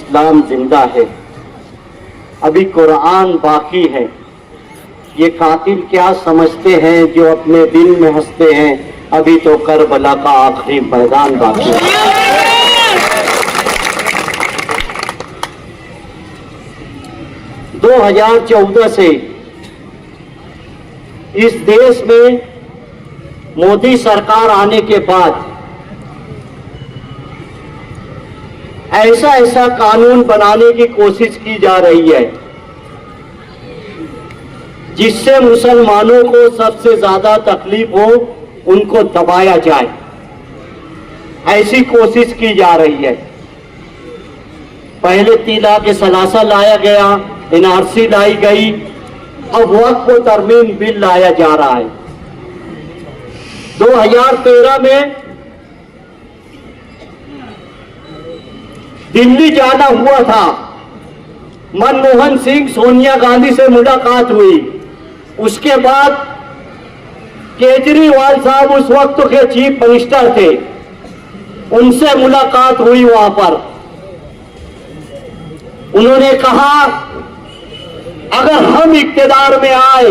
इस्लाम जिंदा है, अभी कुरान बाकी है। ये कातिल क्या समझते हैं जो अपने दिल में हंसते हैं, अभी तो करबला का आखिरी मैदान बाकी है। 2014 से इस देश में मोदी सरकार आने के बाद ऐसा कानून बनाने की कोशिश की जा रही है जिससे मुसलमानों को सबसे ज्यादा तकलीफ हो, उनको दबाया जाए, ऐसी कोशिश की जा रही है। पहले तिलाक सलासा लाया गया, एनआरसी लाई गई, अब वक्फ तरमीम बिल लाया जा रहा है। 2013 में दिल्ली जाना हुआ था, मनमोहन सिंह सोनिया गांधी से मुलाकात हुई। उसके बाद केजरीवाल साहब उस वक्त के चीफ मिनिस्टर थे, उनसे मुलाकात हुई। वहां पर उन्होंने कहा अगर हम इक्तिदार में आए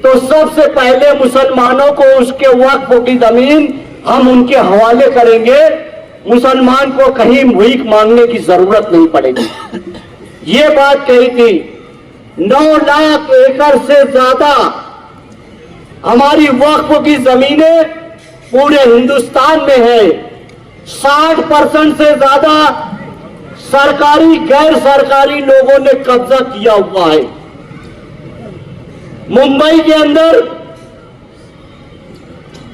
तो सबसे पहले मुसलमानों को उसके वक्फ की जमीन हम उनके हवाले करेंगे, मुसलमान को कहीं भीख मांगने की जरूरत नहीं पड़ेगी। ये बात कही थी। 9 लाख एकड़ से ज्यादा हमारी वक्फ की जमीनें पूरे हिंदुस्तान में है। 60% से ज्यादा सरकारी गैर सरकारी लोगों ने कब्जा किया हुआ है। मुंबई के अंदर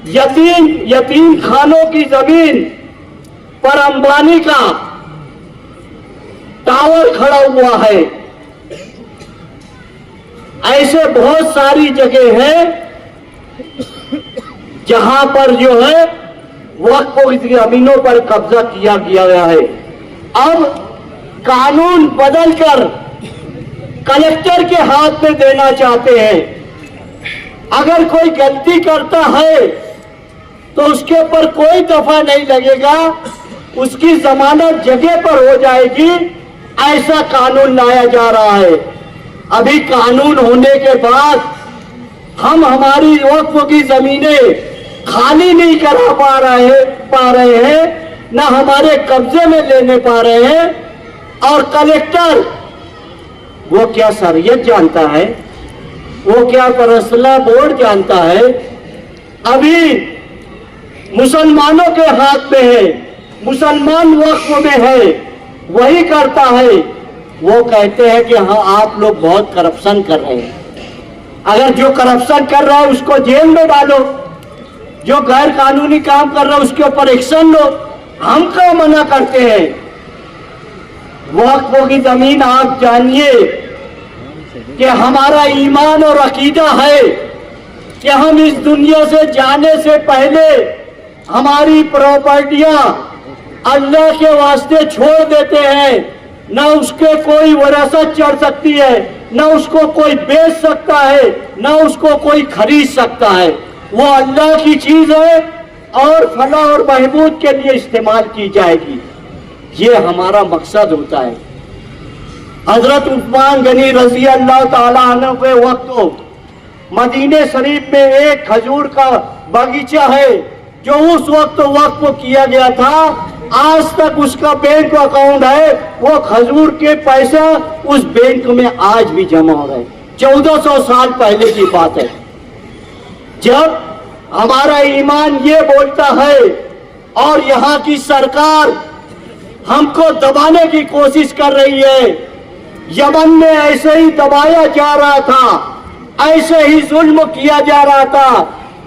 यतीम खानों की जमीन पर अंबानी का टावर खड़ा हुआ है। ऐसे बहुत सारी जगह है जहां पर जो है वक्फ की जमीनों पर कब्जा किया गया है। अब कानून बदलकर कलेक्टर के हाथ में देना चाहते हैं। अगर कोई गलती करता है तो उसके ऊपर कोई दफा नहीं लगेगा, उसकी जमानत जगह पर हो जाएगी, ऐसा कानून लाया जा रहा है। अभी कानून होने के बाद हम हमारी वक्फ की जमीनें खाली नहीं करा पा रहे हैं, ना हमारे कब्जे में लेने पा रहे हैं। और कलेक्टर वो क्या शरीयत जानता है, वो क्या फैसला बोर्ड जानता है। अभी मुसलमानों के हाथ में है, मुसलमान वक्फ में है, वही करता है। वो कहते हैं कि हाँ आप लोग बहुत करप्शन कर रहे हैं। अगर जो करप्शन कर रहा है उसको जेल में डालो, जो गैर कानूनी काम कर रहा है उसके ऊपर एक्शन लो। हम क्या मना करते हैं। वक्फ की जमीन आप जानिए कि हमारा ईमान और अकीदा है कि हम इस दुनिया से जाने से पहले हमारी प्रॉपर्टियां अल्लाह के वास्ते छोड़ देते हैं। ना उसके कोई विरासत चढ़ सकती है, ना उसको कोई बेच सकता है, ना उसको कोई खरीद सकता है। वो अल्लाह की चीज है और फलाह और बहबूद के लिए इस्तेमाल की जाएगी। ये हमारा मकसद होता है। हजरत उस्मान गनी रजी अल्लाह ताला अन्हु के वक्त मदीने शरीफ में एक खजूर का बगीचा है जो उस वक्त वक्फ किया गया था। आज तक उसका बैंक अकाउंट है, वो खजूर के पैसा उस बैंक में आज भी जमा हो रहे। 1400 साल पहले की बात है। जब हमारा ईमान ये बोलता है और यहाँ की सरकार हमको दबाने की कोशिश कर रही है। यमन में ऐसे ही दबाया जा रहा था, ऐसे ही जुल्म किया जा रहा था।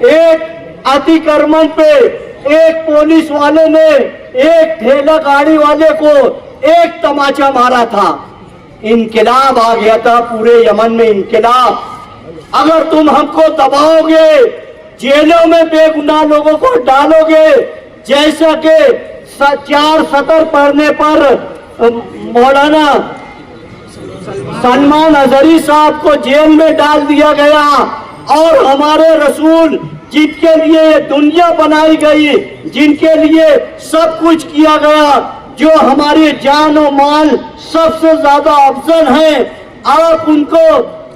एक अतिक्रमण पे एक पुलिस वाले ने एक ठेला गाड़ी वाले को एक तमाचा मारा था। इनकलाब आ गया था पूरे यमन में, इनकलाब। अगर तुम हमको दबाओगे, जेलों में बेगुनाह लोगों को डालोगे, जैसा कि 4 सतर पढ़ने पर मौलाना सलमान अजहरी साहब को जेल में डाल दिया गया और हमारे रसूल जिनके लिए ये दुनिया बनाई गई, जिनके लिए सब कुछ किया गया, जो हमारी जान और माल सबसे ज्यादा अफजल है, आप उनको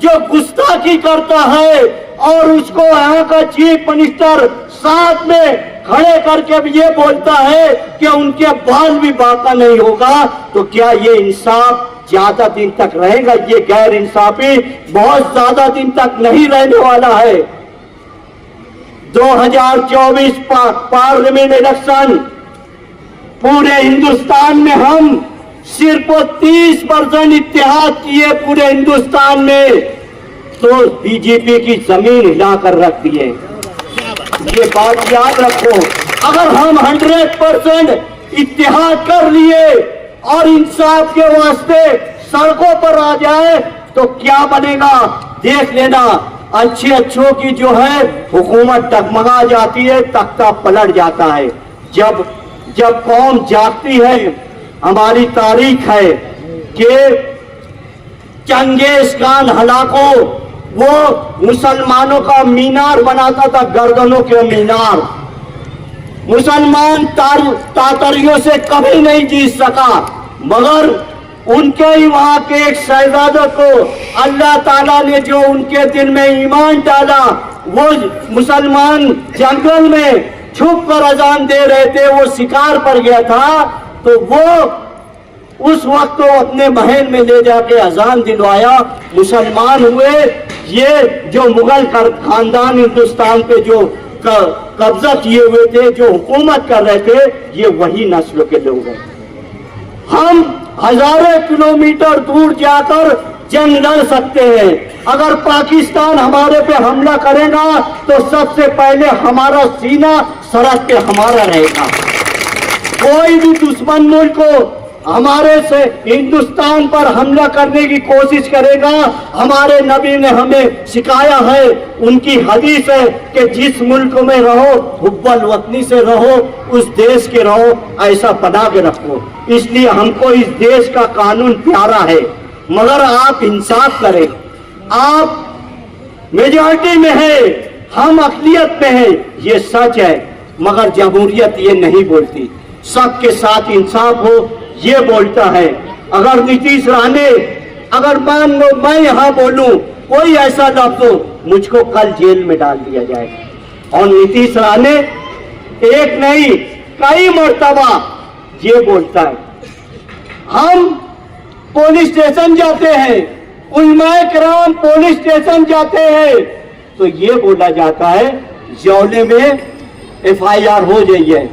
जो गुस्ताखी करता है और उसको यहाँ का चीफ मिनिस्टर साथ में खड़े करके भी ये बोलता है कि उनके बाल भी बाका नहीं होगा, तो क्या ये इंसाफ ज्यादा दिन तक रहेगा? ये गैर इंसाफी बहुत ज्यादा दिन तक नहीं रहने वाला है। 2024 पार्लियामेंट इलेक्शन पूरे हिंदुस्तान में हम सिर्फ 30% इत्तेहाद किए पूरे हिंदुस्तान में, तो बीजेपी की जमीन हिलाकर रख दिए। ये बात याद रखो, अगर हम 100% इत्तेहाद कर लिए और इंसाफ के वास्ते सड़कों पर आ जाए तो क्या बनेगा देख लेना। अच्छों की जो है हुकूमत डगमगा जाती है, तख्ता पलट जाता है। जब कौम जागती है, हमारी तारीख है कि चंगेज खान हलाको वो मुसलमानों का मीनार बनाता था, गर्दनों के मीनार। मुसलमान तातरियों से कभी नहीं जीत सका, मगर उनके ही वहां के एक शहजादे को अल्लाह ताला ने जो उनके दिल में ईमान डाला, वो मुसलमान जंगल में छुप कर अजान दे रहे थे, वो शिकार पर गया था, तो वो उस वक्त तो अपने महल में ले जाके अजान दिलवाया, मुसलमान हुए। ये जो मुगल खानदान हिंदुस्तान पे जो कब्जा किए हुए थे, जो हुकूमत कर रहे थे, ये वही नस्ल के लोग हैं। हम हजारों किलोमीटर दूर जाकर जंग लड़ सकते हैं। अगर पाकिस्तान हमारे पे हमला करेगा तो सबसे पहले हमारा सीना सरहद पे हमारा रहेगा। कोई भी दुश्मन मुल्क को हमारे से हिंदुस्तान पर हमला करने की कोशिश करेगा, हमारे नबी ने हमें सिखाया है, उनकी हदीस है कि जिस मुल्क में रहो हुब्बल वतनी से रहो, उस देश के रहो, ऐसा बना के रखो। इसलिए हमको इस देश का कानून प्यारा है, मगर आप इंसाफ करें। आप मेजॉरिटी में है, हम अक़लियत में है, ये सच है, मगर जमहूरियत ये नहीं बोलती। सबके साथ इंसाफ हो ये बोलता है। अगर नीतीश राणे, अगर मान लो मैं यहाँ बोलूं कोई ऐसा लफ्ज हो, मुझको कल जेल में डाल दिया जाएगा। और नीतीश राणे एक नहीं कई मर्तबा ये बोलता है। हम पुलिस स्टेशन जाते हैं, उलमाए किराम पुलिस स्टेशन जाते हैं, तो ये बोला जाता है जौले में FIR हो जाइए,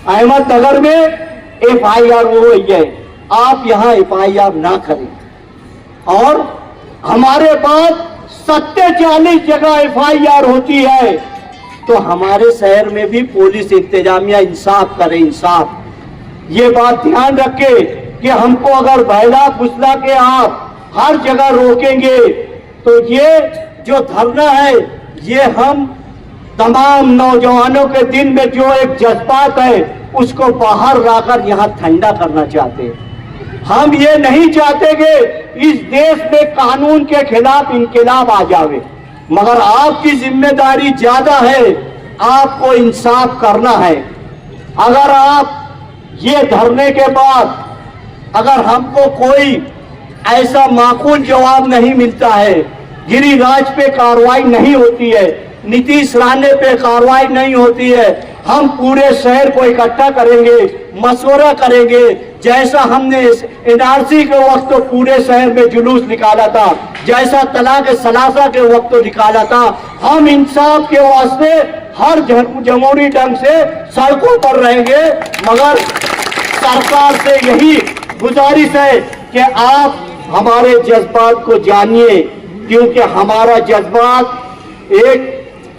अहमदनगर में FIR हो गई है, आप यहाँ FIR ना करें। और हमारे पास 40 जगह FIR होती है, तो हमारे शहर में भी पुलिस इंतजामिया इंसाफ करे, इंसाफ। ये बात ध्यान रखे कि हमको अगर बहला फुसला के आप हर जगह रोकेंगे, तो ये जो धरना है, ये हम तमाम नौजवानों के दिल में जो एक जज्बात है उसको बाहर लाकर यहाँ ठंडा करना चाहते हैं। हम ये नहीं चाहते कि इस देश में कानून के खिलाफ इनकलाब आ जावे, मगर आपकी जिम्मेदारी ज्यादा है, आपको इंसाफ करना है। अगर आप ये धरने के बाद अगर हमको कोई ऐसा माकूल जवाब नहीं मिलता है, गिरिराज पे कार्रवाई नहीं होती है, नीतीश राणे पे कार्रवाई नहीं होती है, हम पूरे शहर को इकट्ठा करेंगे, मशवरा करेंगे, जैसा हमने NRC के वक्त तो पूरे शहर में जुलूस निकाला था, जैसा तलाक सलासा के वक्त तो निकाला था। हम इंसाफ के वास्ते हर जमहूरी ढंग से सड़कों पर रहेंगे, मगर सरकार से यही गुजारिश है कि आप हमारे जज्बात को जानिए, क्योंकि हमारा जज्बात एक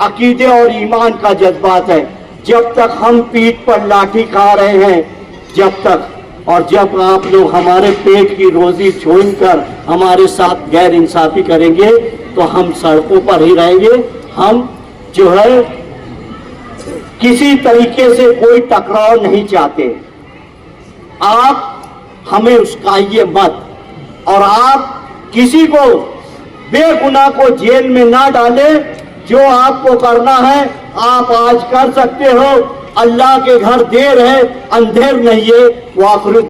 अकीदे और ईमान का जज्बात है। जब तक हम पीठ पर लाठी खा रहे हैं, जब तक, और जब आप लोग हमारे पेट की रोजी छीनकर हमारे साथ गैर इंसाफी करेंगे, तो हम सड़कों पर ही रहेंगे। हम जो है किसी तरीके से कोई टकराव नहीं चाहते। आप हमें उस्काइए मत, और आप किसी को बेगुनाह को जेल में ना डालें। जो आपको करना है आप आज कर सकते हो, अल्लाह के घर देर है, अंधेर नहीं है। वाखिर